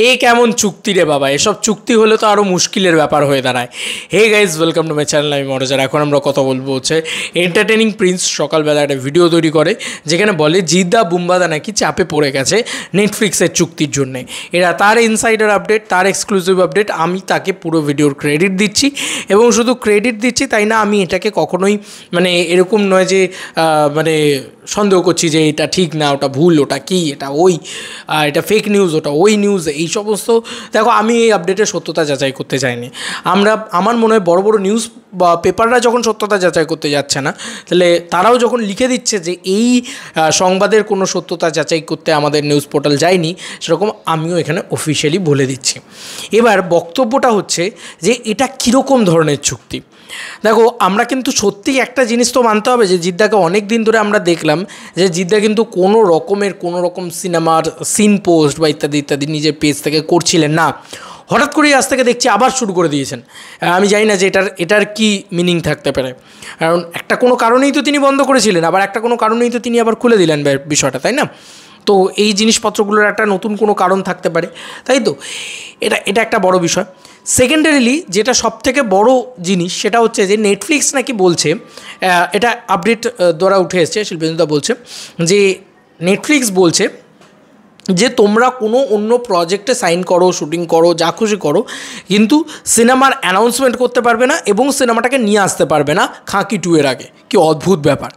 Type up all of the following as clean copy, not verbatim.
এ কেমন চুক্তি রে বাবা, এসব চুক্তি হলে তো আরও মুশকিলের ব্যাপার হয়ে দাঁড়ায়। Hey guys, welcome to my channel. আমি মনোজার। এখন আমরা কথা বলবো হচ্ছে এন্টারটেনিং প্রিন্স সকালবেলা একটা ভিডিও তৈরি করে যেখানে বলে জিদ্দা বুম্বাদা নাকি চাপে পড়ে গেছে নেটফ্লিক্সের চুক্তির জন্যে। এরা তার ইনসাইডার আপডেট, তার এক্সক্লুসিভ আপডেট, আমি তাকে পুরো ভিডিওর ক্রেডিট দিচ্ছি। এবং শুধু ক্রেডিট দিচ্ছি তাই না, আমি এটাকে কখনোই মানে এরকম নয় যে মানে সন্দেহ করছি যে এটা ঠিক না, ওটা ভুল, ওটা কি, এটা ওই, এটা ফেক নিউজ, ওটা ওই নিউজ, এই সমস্ত। দেখো, আমি এই আপডেটের সত্যতা যাচাই করতে চাইনি। আমার মনে হয় বড় বড় নিউজ বা পেপাররা যখন সত্যতা যাচাই করতে যাচ্ছে না, তাহলে তারাও যখন লিখে দিচ্ছে যে এই সংবাদের কোনো সত্যতা যাচাই করতে আমাদের নিউজ পোর্টাল যায়নি, সেরকম আমিও এখানে অফিশিয়ালি বলে দিচ্ছি। এবার বক্তব্যটা হচ্ছে যে এটা কীরকম ধরনের চুক্তি। দেখো, আমরা কিন্তু সত্যিই একটা জিনিস তো মানতে হবে যে জিদ্দাকে অনেক দিন ধরে আমরা দেখলাম যে জিদ্দা কিন্তু কোনো রকম সিনেমার সিন পোস্ট বা ইত্যাদি ইত্যাদি নিজের পেজ থেকে করছিলেন না। হঠাৎ করেই আজ থেকে দেখছি আবার শুরু করে দিয়েছেন। আমি জানি না যে এটার কী মিনিং থাকতে পারে, কারণ একটা কোনো কারণেই তো তিনি বন্ধ করেছিলেন, আবার একটা কোনো কারণেই তো তিনি আবার খুলে দিলেন বিষয়টা, তাই না? তো এই জিনিসপত্রগুলোর একটা নতুন কোনো কারণ থাকতে পারে, তাই তো? এটা একটা বড় বিষয়। সেকেন্ডারিলি যেটা সবথেকে বড় জিনিস সেটা হচ্ছে যে নেটফ্লিক্স নাকি বলছে, এটা আপডেট দ্বারা উঠে এসছে, শিল্পেন্দুদা বলছে যে নেটফ্লিক্স বলছে যে তোমরা কোনো অন্য প্রজেক্টে সাইন করো, শুটিং করো, যা খুশি করো, কিন্তু সিনেমার অ্যানাউন্সমেন্ট করতে পারবে না এবং সিনেমাটাকে নিয়ে আসতে পারবে না খাঁকি 2 এর আগে। কি অদ্ভুত ব্যাপার!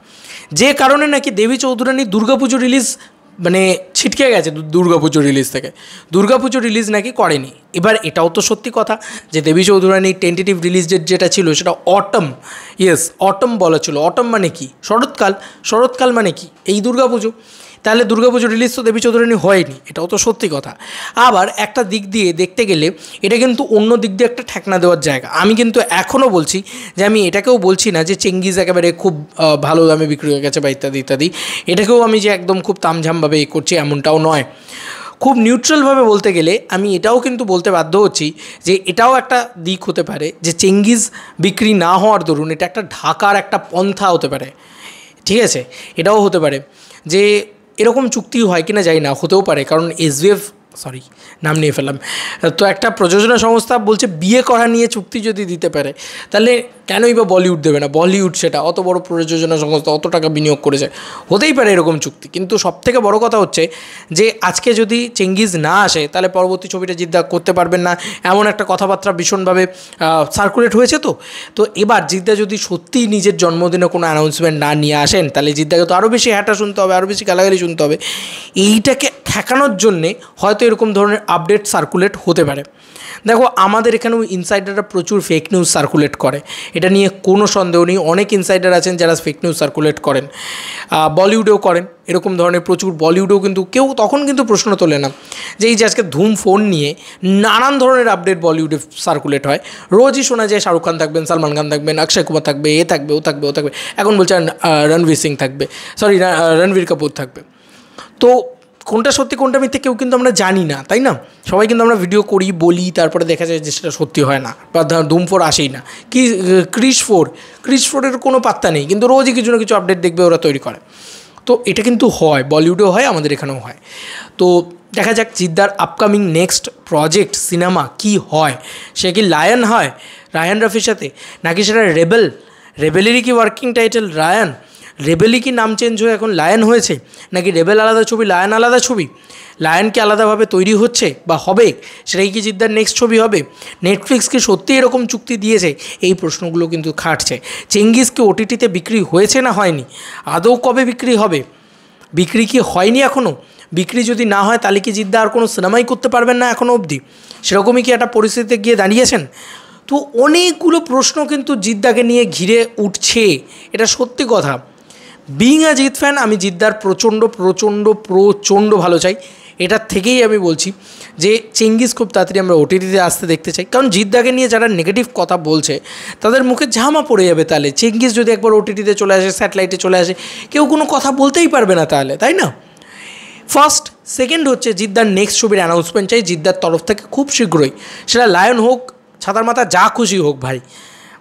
যে কারণে নাকি দেবী চৌধুরানীর দুর্গাপুজো রিলিজ মানে ছিটকে গেছে দুর্গাপুজো রিলিজ থেকে, দুর্গাপুজো রিলিজ নাকি করেনি। এবার এটাও তো সত্যি কথা যে দেবী চৌধুরানীর টেন্টেটিভ রিলিজ ডেট যেটা ছিল সেটা অটম বলা ছিল। অটম মানে কি? শরৎকাল মানে কি? এই দুর্গাপুজো। তাহলে দুর্গাপুজো রিলিজ তো দেবী চৌধুরানী হয়নি, এটাও তো সত্যি কথা। আবার একটা দিক দিয়ে দেখতে গেলে এটা কিন্তু অন্য দিক দিয়ে একটা ঠেকনা দেওয়ার জায়গা। আমি কিন্তু এখনও বলছি যে আমি এটাকেও বলছি না যে চেঙ্গিজ একেবারে খুব ভালো দামে বিক্রি হয়ে গেছে বা ইত্যাদি ইত্যাদি। এটাকেও আমি যে একদম খুব তামঝামভাবে করছি এমনটাও নয়। খুব নিউট্রালভাবে বলতে গেলে আমি এটাও কিন্তু বলতে বাধ্য হচ্ছি যে এটাও একটা দিক হতে পারে যে চেঙ্গিজ বিক্রি না হওয়ার দরুন এটা একটা ঢাকার একটা পন্থা হতে পারে। ঠিক আছে, এটাও হতে পারে যে এরকম চুক্তি হয় কিনা জানি না, হতেও পারে। কারণ SVF নাম নিয়ে ফেললাম, তো একটা প্রযোজনা সংস্থা বলছে বিয়ে করা নিয়ে চুক্তি যদি দিতে পারে, তাহলে কেনই বা বলিউড দেবে না? বলিউড সেটা অত বড় প্রযোজনা সংস্থা, অত টাকা বিনিয়োগ করেছে, হতেই পারে এরকম চুক্তি। কিন্তু সবথেকে বড় কথা হচ্ছে যে আজকে যদি চেঙ্গিজ না আসে তাহলে পরবর্তী ছবিটা জিদ্দা করতে পারবেন না, এমন একটা কথাবার্তা ভীষণভাবে সার্কুলেট হয়েছে। তো এবার জিদ্দা যদি সত্যিই নিজের জন্মদিনে কোনো অ্যানাউন্সমেন্ট না নিয়ে আসেন, তাহলে জিদ্দাকে তো আরও বেশি হ্যাটা শুনতে হবে, আরও বেশি গালাগালি শুনতে হবে। এইটাকে ঠেকানোর জন্যে হয়তো এরকম ধরনের আপডেট সার্কুলেট হতে পারে। দেখো, আমাদের এখানেও ইনসাইডাররা প্রচুর ফেক নিউজ সার্কুলেট করে, এটা নিয়ে কোনো সন্দেহ নেই। অনেক ইনসাইডার আছেন যারা ফেক নিউজ সার্কুলেট করেন, বলিউডেও করেন এরকম ধরনের প্রচুর। বলিউডেও কিন্তু কেউ তখন কিন্তু প্রশ্ন তোলে না যে এই যে আজকে ধুম ফোন নিয়ে নানান ধরনের আপডেট বলিউডে সার্কুলেট হয়। রোজই শোনা যায় শাহরুখ খান থাকবেন, সালমান খান থাকবেন, অক্ষয় কুমার থাকবে, ও থাকবে। এখন বলছে রণবীর সিং থাকবে, রণবীর কাপুর থাকবে। তো কোনটা সত্যি কোনটা মিথ্যে কেউ কিন্তু আমরা জানি না, তাই না? সবাই কিন্তু আমরা ভিডিও করি, বলি, তারপরে দেখা যায় যে সেটা সত্যি হয় না, বা ধুম 4 আসেই না। কি ক্রিশ 4-এর কোনো পাত্তা নেই, কিন্তু রোজই কিছু না কিছু আপডেট দেখবে ওরা তৈরি করে। তো এটা কিন্তু হয়, বলিউডেও হয়, আমাদের এখানেও হয়। তো দেখা যাক জিদ্দার আপকামিং নেক্সট প্রজেক্ট সিনেমা কি হয়। সে কি লায়ন হয় রায়ান রাফির সাথে, নাকি সেটা রেবেলেরই কি ওয়ার্কিং টাইটেল রায়ান? রেবেলই কি নাম চেঞ্জ হয়ে এখন লায়ন হয়েছে, নাকি রেবেল আলাদা ছবি, লায়ন আলাদা ছবি? লায়ন কি আলাদাভাবে তৈরি হচ্ছে বা হবে? সেটাই কি জিদ্দার নেক্সট ছবি হবে? নেটফ্লিক্স কি সত্যি এরকম চুক্তি দিয়েছে? এই প্রশ্নগুলো কিন্তু খাটছে। চেঙ্গিজ কি OTTতে বিক্রি হয়েছে না হয়নি? আদৌ কবে বিক্রি হবে? বিক্রি কি হয়নি এখনও? বিক্রি যদি না হয় তাহলে কি জিদ্দা আর কোনো সিনেমাই করতে পারবেন না এখনও অবধি? সেরকমই কি একটা পরিস্থিতিতে গিয়ে দাঁড়িয়েছেন? তো অনেকগুলো প্রশ্ন কিন্তু জিদ্দাকে নিয়ে ঘিরে উঠছে, এটা সত্যি কথা। বিইং আ জিৎ ফ্যান, আমি জিদ্দার প্রচণ্ড ভালো চাই। এটার থেকেই আমি বলছি যে চেঙ্গিজ খুব তাড়াতাড়ি আমরা OTTতে আসতে দেখতে চাই। কারণ জিদ্দাকে নিয়ে যারা নেগেটিভ কথা বলছে তাদের মুখে ঝামা পড়ে যাবে। তাহলে চেঙ্গিজ যদি একবার OTTতে চলে আসে, স্যাটেলাইটে চলে আসে, কেউ কোনো কথা বলতেই পারবে না তাহলে, তাই না? ফার্স্ট। সেকেন্ড হচ্ছে জিদ্দার নেক্সট ছবির অ্যানাউন্সমেন্ট চাই জিদ্দার তরফ থেকে খুব শীঘ্রই। সেটা লায়ন হোক, ছাতার মাথা, যা খুশি হোক ভাই,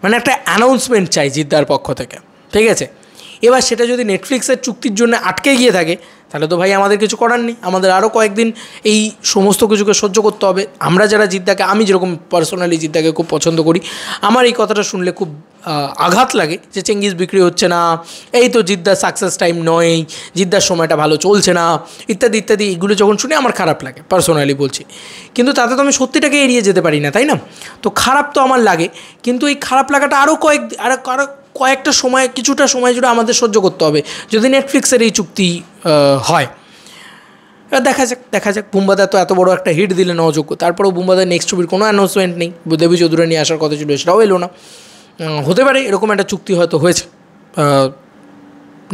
মানে একটা অ্যানাউন্সমেন্ট চাই জিদ্দার পক্ষ থেকে, ঠিক আছে? এবার সেটা যদি নেটফ্লিক্সের চুক্তির জন্য আটকে গিয়ে থাকে তাহলে তো ভাই আমাদের কিছু করার নেই, আমাদের আরও কয়েকদিন এই সমস্ত কিছুকে সহ্য করতে হবে। আমরা যারা জিদ্দাকে, আমি যেরকম পার্সোনালি জিদ্দাকে খুব পছন্দ করি, আমার এই কথাটা শুনলে খুব আঘাত লাগে যে চেঙ্গিস বিক্রি হচ্ছে না, এই তো জিদ্দার সাকসেস টাইম নয়, জিদ্দার সময়টা ভালো চলছে না, ইত্যাদি ইত্যাদি। এগুলো যখন শুনে আমার খারাপ লাগে, পার্সোনালি বলছি। কিন্তু তাতে তো আমি সত্যিটাকে এড়িয়ে যেতে পারি না, তাই না? তো খারাপ তো আমার লাগে, কিন্তু এই খারাপ লাগাটা আরও কয়েকটা সময়, কিছুটা সময় জুড়ে আমাদের সহ্য করতে হবে যদি নেটফ্লিক্সের এই চুক্তি হয়। এবার দেখা যাক। বুম্বাদা তো এত বড় একটা হিট দিলেন অযোগ্য, তারপরেও বুম্বাদার নেক্সট ছবির কোনো অ্যানাউন্সমেন্ট নেই। দেবী চৌধুরী নিয়ে আসার কথা ছিল, সেটাও এলো না। হতে পারে এরকম একটা চুক্তি হয়তো হয়েছে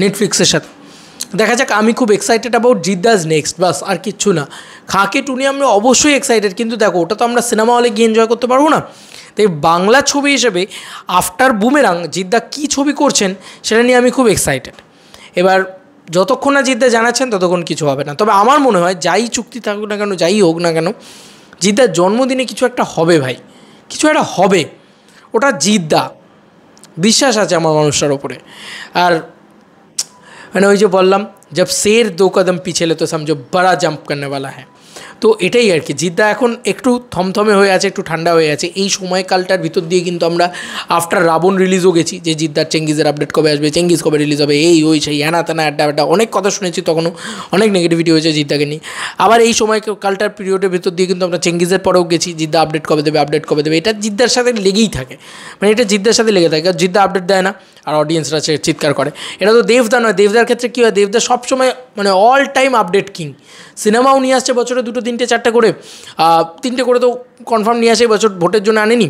নেটফ্লিক্সের সাথে। দেখা যাক। আমি খুব এক্সাইটেড অ্যাবাউট জিদ্দাস নেক্সট, বাস আর কিচ্ছু না। খাঁকে টুনি আমরা অবশ্যই এক্সাইটেড, কিন্তু দেখো ওটা তো আমরা সিনেমা হলে গিয়ে এনজয় করতে পারবো না। তাই বাংলা ছবি হিসেবে আফটার বুমেরাং জিদ্দা কী ছবি করছেন সেটা নিয়ে আমি খুব এক্সাইটেড। এবার যতক্ষণ না জিদ্দা জানাচ্ছেন ততক্ষণ কিছু হবে না। তবে আমার মনে হয় যাই চুক্তি থাকুক না কেন, যাই হোক না কেন, জিদ্দার জন্মদিনে কিছু একটা হবে ভাই, কিছু একটা হবে। ওটা জিদ্দা, বিশ্বাস আছে আমার মানুষটার ওপরে। আর মানে ওই যে বললাম, जब शेर 2 कदम पीछे ले तो समझो बड़ा जंप करने वाला है। তো এটাই আর কি। জিদ্দা এখন একটু থমথমে হয়ে আছে, একটু ঠান্ডা হয়ে আছে। এই সময়কালটার ভিতর দিয়ে কিন্তু আমরা আফটার রাবণ রিলিজও গেছি, যে জিদ্দার চেঙ্গিজের আপডেট কবে আসবে, চেঙ্গিজ কবে রিলিজ হবে, এই ওই সেই হ্যানা তেনা আড্ডা অনেক কথা শুনেছি, তখনও অনেক নেগেটিভিটি হয়েছে জিদ্দাকে নিয়ে। আবার এই সময়কালটার পিরিয়ডের ভিতর দিয়ে কিন্তু আমরা চেঙ্গিজের পরেও গেছি, জিদ্দা আপডেট কবে দেবে। এটা জিদ্দার সাথে লেগেই থাকে, মানে এটা জিদ্দার সাথে লেগে থাকে। জিদ্দা আপডেট দেয় না আর অডিয়েন্সরা চিৎকার করে। এটা তো দেবদা নয়, দেবদার ক্ষেত্রে কী হয়, দেবদা সবসময় মানে অল টাইম আপডেট কিং। সিনেমাও নিয়ে আসছে বছরে 2, 3, 4 করে, 3টে করে তো কনফার্ম নিয়ে আসে। বছর ভোটের জন্য আনেনি,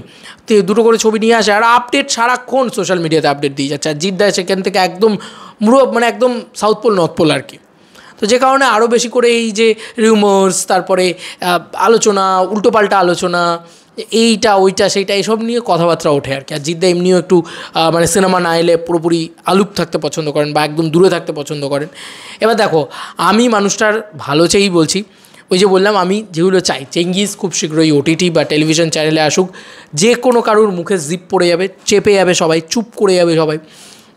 2টো করে ছবি নিয়ে আসে, আর আপডেট সারাক্ষণ সোশ্যাল মিডিয়াতে আপডেট দিয়ে যাচ্ছে। আর জিদ্দা সেখান থেকে একদম মানে একদম সাউথ পোল নর্থ পোল আর কি। তো যে কারণে আরও বেশি করে এই যে রিউমার্স, তারপরে আলোচনা, উল্টোপাল্টা আলোচনা, এইটা ওইটা সেইটা এসব নিয়ে কথাবার্তা ওঠে আর কি। আর জিদ্দা এমনিও একটু মানে সিনেমা না এলে পুরোপুরি আলুপ থাকতে পছন্দ করেন বা একদম দূরে থাকতে পছন্দ করেন। এবার দেখো, আমি মানুষটার ভালো চেয়েই বলছি। ওই যে বললাম, আমি যেগুলো চাই, চেঙ্গিজ খুব শীঘ্রই ওটিটি বা টেলিভিশন চ্যানেলে আসুক। যে কোনো কারুর মুখে জিপ পড়ে যাবে, চেপে যাবে সবাই, চুপ করে যাবে সবাই,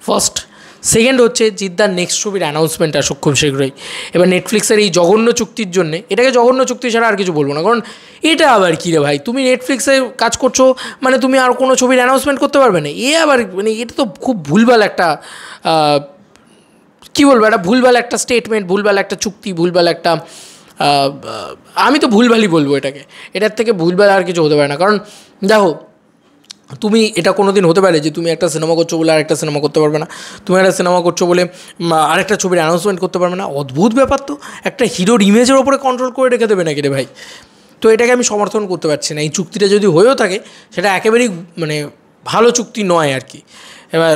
ফার্স্ট। সেকেন্ড হচ্ছে জিদ্দার নেক্সট ছবির অ্যানাউন্সমেন্ট আসুক খুব শীঘ্রই। এবার নেটফ্লিক্সের এই জঘন্য চুক্তির জন্যে, এটাকে জঘন্য চুক্তি ছাড়া আর কিছু বলবো না, কারণ এটা আবার কী রে ভাই, তুমি নেটফ্লিক্সে কাজ করছো মানে তুমি আর কোনো ছবির অ্যানাউন্সমেন্ট করতে পারবে না। আবার মানে এটা তো খুব ভুলভাল একটা, কী বলবো, একটা ভুলভাল একটা স্টেটমেন্ট, ভুলভাল একটা চুক্তি, ভুলভাল একটা, আমি তো ভুলভালই বলবো এটাকে। এটার থেকে ভুলভাল আর কিছু হতে পারে না। কারণ দেখো, তুমি এটা কোনো দিন হতে পারে যে তুমি একটা সিনেমা করছো বলে আরেকটা সিনেমা করতে পারবে না, তুমি একটা সিনেমা করছো বলে আরেকটা ছবির অ্যানাউন্সমেন্ট করতে পারবে না। অদ্ভুত ব্যাপার তো, একটা হিরোর ইমেজের ওপরে কন্ট্রোল করে রেখে দেবে নাকি রে ভাই? তো এটাকে আমি সমর্থন করতে পারছি না। এই চুক্তিটা যদি হয়েও থাকে সেটা একেবারেই মানে ভালো চুক্তি নয় আর কি। এবার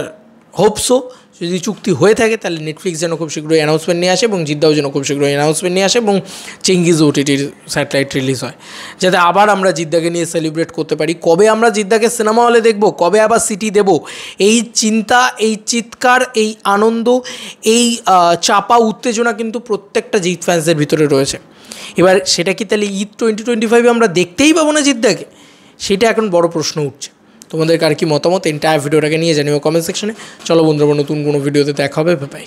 হোপসো যদি চুক্তি হয়ে থাকে তাহলে নেটফ্লিক্স যেন খুব শীঘ্রই অ্যানাউন্সমেন্ট নিয়ে আসে, এবং জিদ্দাও যেন খুব শীঘ্রই অ্যানাউন্সমেন্ট নিয়ে আসে, এবং চেঙ্গিজ ওটিটির স্যাটেলাইট রিলিজ হয়, যাতে আবার আমরা জিদ্দাকে নিয়ে সেলিব্রেট করতে পারি। কবে আমরা জিদ্দাকে সিনেমা হলে দেখব, কবে আবার সিটি দেব, এই চিন্তা, এই চিৎকার, এই আনন্দ, এই চাপা উত্তেজনা কিন্তু প্রত্যেকটা জিৎ ফ্যান্সদের ভিতরে রয়েছে। এবার সেটা কি তাহলে ঈদ 2025 আমরা দেখতেই পাবো না জিদ্দাকে? সেটা এখন বড় প্রশ্ন উঠছে। তোমাদের আর কি মতামত এন্টায়ার ভিডিওটাকে নিয়ে জানিও কমেন্ট সেকশনে। চলো বন্ধুরা, নতুন কোনো ভিডিওতে দেখা হবে। বাই।